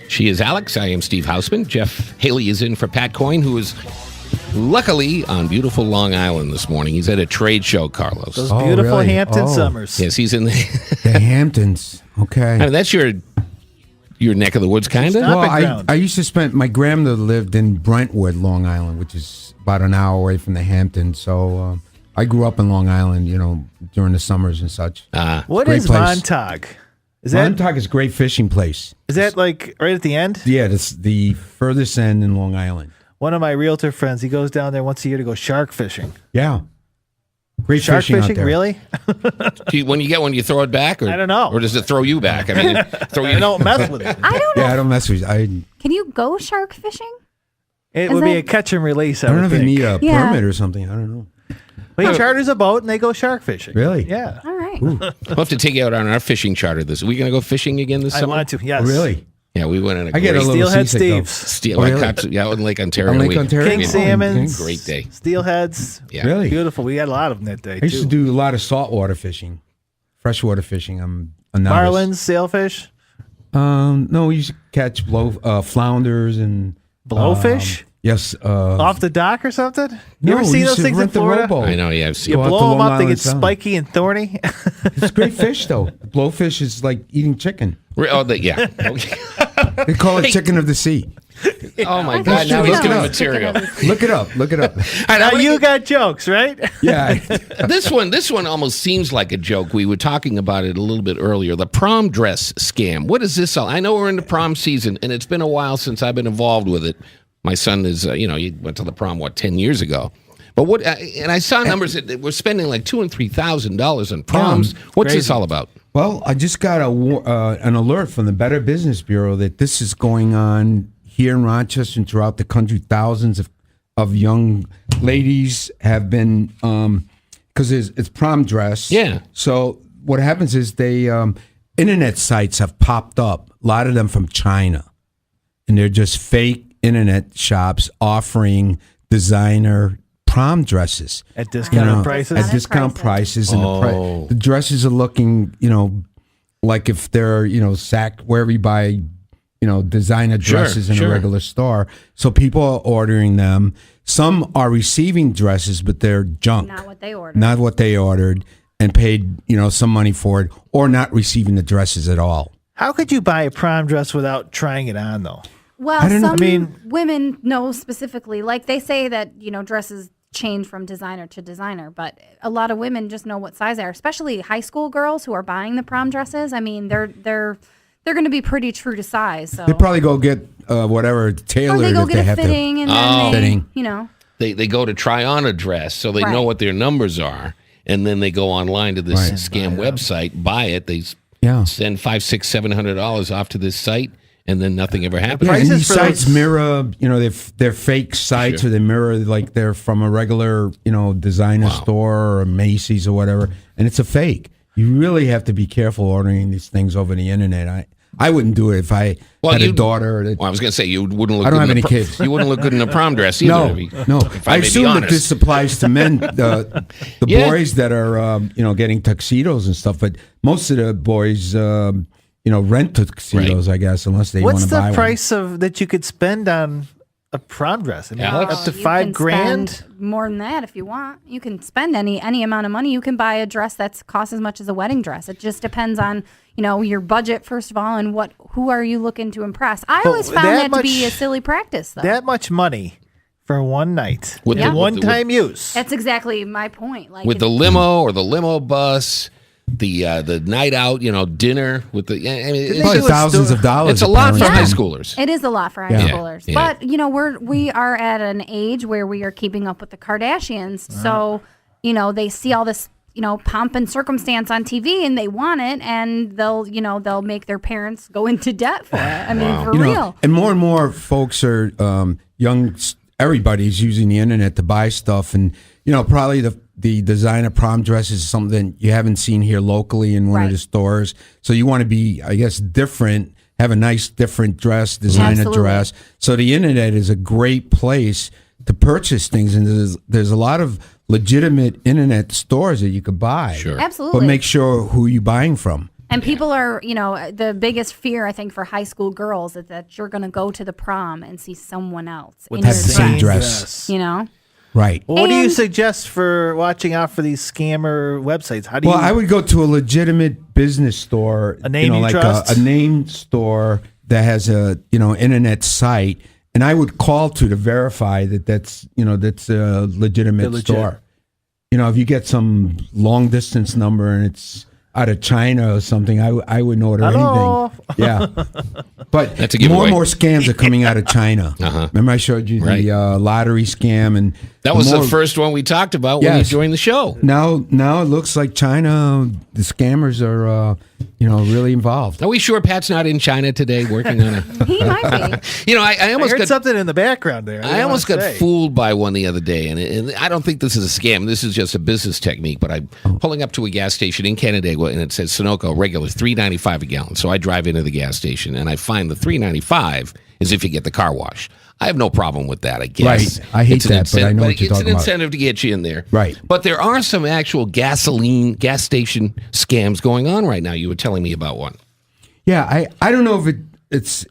She is Alex. I am Steve Hausman. Jeff Haley is in for Pat Coyne, who is luckily on beautiful Long Island this morning. He's at a trade show, Carlos. Those beautiful really? Hampton summers. Yes, he's in The Hamptons. Okay. I mean, that's your neck of the woods, kind of. not- Well, Stomping ground. I used to spend, my grandmother lived in Brentwood, Long Island, which is about an hour away from the Hamptons. So I grew up in Long Island, during the summers and such. What Great is place. Montauk? Is that Montauk is a great fishing place. like right at the end? Yeah, it's the furthest end in Long Island. One of my realtor friends, he goes down there once a year to go shark fishing. Yeah. Great Shark fishing out fishing, there. really? When you get one, you throw it back? Or, I don't know. Or does it throw you back? I mean, throw you. I don't mess with it. I don't know. Yeah, I don't mess with you. I Can you go shark fishing? It Is would be that- a catch and release. I don't know would if you think. need a Yeah. permit or something. I don't know. But he charters a boat and they go shark fishing. Really? Yeah. All right. We'll have to take you out on our fishing charter this. Are we going to go fishing again this I summer? want to. Yes. Oh, really? Yeah, we went on a I get a great little Steelhead seasick, though. Steve's. steel. Oh, I really? caught out in Lake Ontario. On Lake We- Ontario? King we had salmons. a Great day. Steelheads. Yeah. Really? Beautiful. We had a lot of them that day, I used too. to do a lot of saltwater fishing, freshwater fishing. I'm a novice. Marlins, sailfish, No, we used to catch flounders and blowfish yes. off the dock or something. You no, ever we see used those to things in rent the Florida? rowboat. I know. Yeah, I've seen. You Go out to blow them Long up, they Island get Sound. spiky and thorny. It's great fish, though. Blowfish is like eating chicken. Yeah. They call it chicken of the sea. Oh my I God! thought Now you he's know getting it was material. chicken of the sea. Look it up. Look it up. Now you got jokes, right? Yeah. This one almost seems like a joke. We were talking about it a little bit earlier. The prom dress scam. What is this all? I know we're in the prom season, and it's been a while since I've been involved with it. My son is, he went to the prom 10 years ago. But what? And I saw numbers that we're spending like $2,000 and $3,000 on proms. What's this crazy. all about? Well, I just got an alert from the Better Business Bureau that this is going on here in Rochester and throughout the country. Thousands of young ladies have been, because it's prom dress. Yeah. So what happens is they, internet sites have popped up, a lot of them from China. And they're just fake internet shops offering designer prom dresses. At discounted prices. At discount prices, and Oh. the dresses are looking, like if they're, where we buy, designer Sure, dresses in sure. a regular store. So people are ordering them. Some are receiving dresses, but they're junk, Not what they ordered. not what they ordered, and paid, some money for it, or not receiving the dresses at all. How could you buy a prom dress without trying it on, though? Well, I don't know. some I mean- women know specifically. Like they say that, dresses change from designer to designer, but a lot of women just know what size they are, especially high school girls who are buying the prom dresses. I mean, they're going to be pretty true to size. So They probably go get whatever or tailored they go if get they a have fitting and then Fitting. they, They go to try on a dress, so they know Right. what their numbers are, and then they go online to this Right. scam website, buy it. They Yeah. send $500, $600, $700 off to this site, and then nothing ever happens. Yeah, and Prices these for sites those- mirror, they're fake sites, Sure. or they mirror like they're from a regular, designer store or Macy's or whatever, and it's a fake. You really have to be careful ordering these things over the internet. I wouldn't do it if I had a daughter. Well, I was going to say you wouldn't look. I don't good have in any a kids. You wouldn't look good in a prom dress either. No, no. If I, I may be assume that honest. this applies to men, the Yeah. boys that are, getting tuxedos and stuff. But most of the boys, rent tuxedos, I guess, unless they want What's to buy the one. price of that you could spend on a prom dress? I mean, Alex? up to you $5 can grand. spend more than that if you want. You can spend any amount of money. You can buy a dress that's costs as much as a wedding dress. It just depends on your budget first of all, and who are you looking to impress. I always found that that to be much- a silly practice, though. That much money for one night With the- one-time use. That's exactly my point. Like with if- the limo or the limo bus, the night out, dinner with the. I mean, it's, Probably do a thousands of dollars. it's a lot for apparently. high schoolers. It is a lot for high Yeah. schoolers, Yeah. but we are at an age where we are keeping up with the Kardashians. So they see all this pomp and circumstance on TV and they want it, and they'll make their parents go into debt for it. I mean, for real. And more folks are everybody's using the internet to buy stuff, and probably the designer prom dress is something you haven't seen here locally in one of Right. the stores. So you want to be, I guess, different, have a nice different dress, designer Absolutely. dress. So the internet is a great place to purchase things, and there's a lot of legitimate internet stores that you could buy. Sure. Absolutely. But make sure who you're buying from. And people are, the biggest fear I think for high school girls is that you're going to go to the prom and see someone else in Have your the same dress. dress. Right. Well, what do you And- suggest for watching out for these scammer websites? How do you? Well, I would go to a legitimate business store, A name you like trust? a name store that has a internet site, and I would call to verify that's a legitimate They're legit. store. If you get some long distance number and it's out of China or something, I wouldn't order Hello? anything. Yeah, but That's a more giveaway. and more scams are coming out of China. Uh-huh. Remember, I showed you Right. the lottery scam, and That was more- the first one we talked about when you Yes. joined the show. Now it looks like China, the scammers are, really involved. Are we sure Pat's not in China today working on a? He might be. I I almost heard got something in the background there. I almost got fooled by one the other day, and I don't think this is a scam. This is just a business technique. But I'm pulling up to a gas station in Canandaigua, and it says Sunoco regular $3.95 a gallon. So I drive into the gas station, and I find the $3.95 is if you get the car wash. I have no problem with that. I guess. Right. I hate It's an that, but I know what you're it's talking an about. incentive to get you in there. Right. But there are some actual gas station scams going on right now. You were telling me about one. Yeah, I don't know if it's.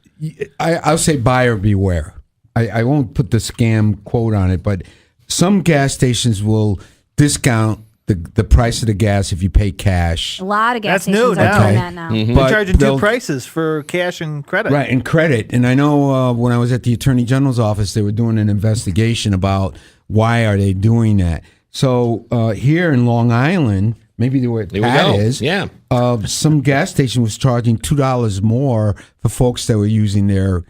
I'll say buyer beware. I won't put the scam quote on it, but some gas stations will discount the price of the gas if you pay cash. A lot of gas That's new stations are now. doing Okay. that now. Mm-hmm. They're But charging two they'll- prices for cash and credit. Right, and credit. And I know when I was at the Attorney General's office, they were doing an investigation about why are they doing that. So here in Long Island, maybe where There we Pat go. is, Yeah. some gas station was charging $2 more for folks that were using their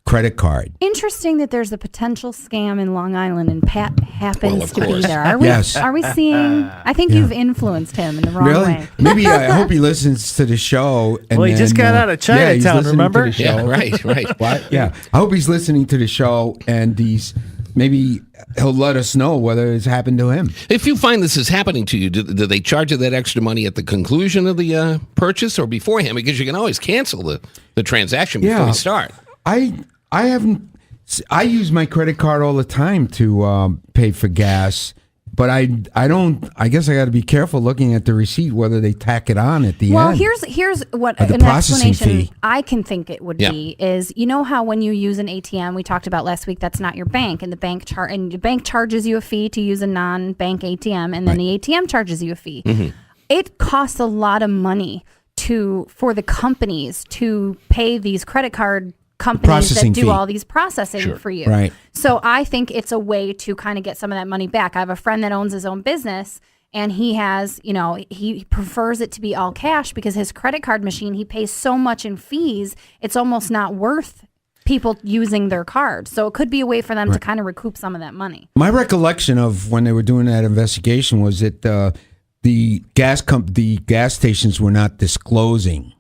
credit card. Interesting that there's a potential scam in Long Island, and Pat happens Well, of to be course. there. Are we? Yes. Are we seeing? I think you've influenced him in the wrong Really? way. Maybe I hope he listens to the show. And Well, he just then, got out of yeah, he's Chinatown, listening to remember? the show. Yeah. Right. What? Yeah, I hope he's listening to the show, and maybe he'll let us know whether it's happened to him. If you find this is happening to you, do they charge you that extra money at the conclusion of the purchase or beforehand? Because you can always cancel the transaction before Yeah. you start. I haven't. I use my credit card all the time to pay for gas, but I don't. I guess I got to be careful looking at the receipt whether they tack it on at the Well, end. here's what the an processing explanation fee. I can think it would Yeah. be is how when you use an ATM, we talked about last week, that's not your bank, and the bank charges you a fee to use a non-bank ATM, and then the ATM charges you a fee. Mm-hmm. It costs a lot of money for the companies to pay these credit card companies Processing that do fee. all these processing for you. Right. So I think it's a way to kind of get some of that money back. I have a friend that owns his own business, and he has, he prefers it to be all cash because his credit card machine, he pays so much in fees, it's almost not worth people using their card. So it could be a way for them to kind of recoup some of that money. My recollection of when they were doing that investigation was that the gas stations were not disclosing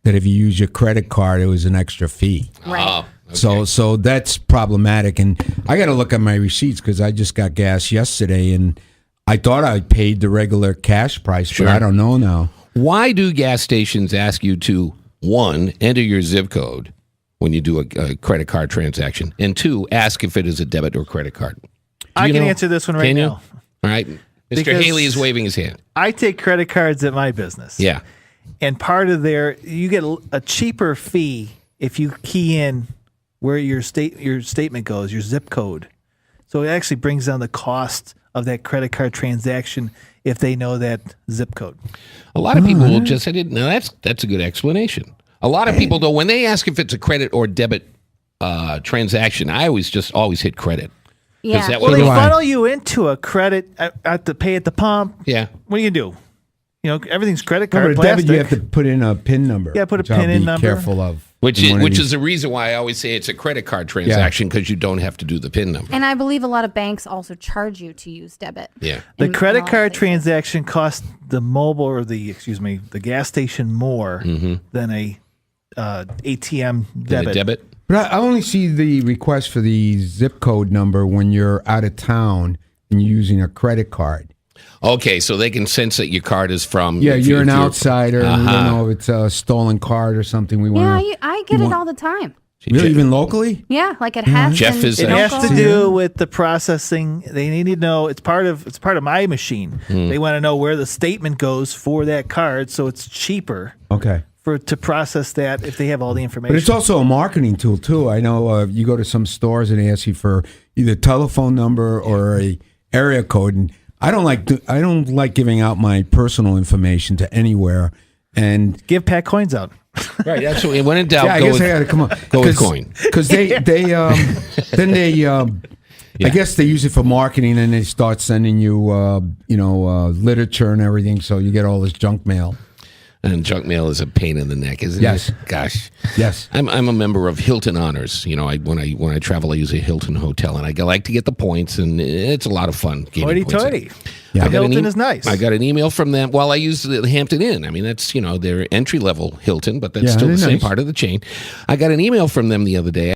that if you use your credit card, it was an extra fee. Right. So that's problematic, and I got to look at my receipts because I just got gas yesterday, and I thought I paid the regular cash price, Sure. but I don't know now. Why do gas stations ask you to, one, enter your zip code when you do a credit card transaction, and two, ask if it is a debit or credit card? Do I you can know? answer this one right Can you? now. All right. Mr. Because- Haley is waving his hand. I take credit cards at my business. Yeah. And part of you get a cheaper fee if you key in where your statement goes, your zip code. So it actually brings down the cost of that credit card transaction if they know that zip code. A lot of people will just, I didn't know. That's a good explanation. A lot of people, though, when they ask if it's a credit or debit transaction, I always hit credit. Yeah. that Well, what they do I- funnel you into a credit at the pay at the pump. Yeah. What do you do? Everything's credit No, card but a debit, you plastic. have to put in a PIN number. Yeah, put a which I'll PIN in be number. Careful of. Which in one of is these. the reason why I always say it's a credit card transaction because you don't have to do the PIN number. And I believe a lot of banks also charge you to use debit. Yeah. The in credit all card places. transaction costs the mobile or the gas station more than a ATM Did a debit. debit? But I only see the request for the zip code number when you're out of town and you're using a credit card. Okay, so they can sense that your card is from. Yeah, if you're an if outsider. And we Uh-huh. don't know if it's a stolen card or something. We Yeah, want to. I get it all the time. Really, even locally? Yeah, like it has. Jeff is It Yeah. has to Yeah. do with the processing. They need to know it's part of my machine. Hmm. They want to know where the statement goes for that card, so it's cheaper Okay. to process that if they have all the information. But it's also a marketing tool too. I know you go to some stores and they ask you for either telephone number or a area code, and I don't like giving out my personal information to anywhere. And Give Pat coins out. Right. That's what, when in doubt, yeah, I go guess with, I got to come on. go with coin. Because then they Yeah. I guess they use it for marketing, and they start sending you literature and everything, so you get all this junk mail. And junk mail is a pain in the neck, isn't Yes. it? Gosh. Yes. I'm a member of Hilton Honors. You know, when I travel, I use a Hilton hotel, and I like to get the points, and it's a lot of fun. gaining points. Hoity-toity. Yeah. I got an Hilton is nice. I got an email from them. Well, I use the Hampton Inn. I mean, that's their entry level Hilton, but that's Yeah, still the they're same nice. part of the chain. I got an email from them the other day.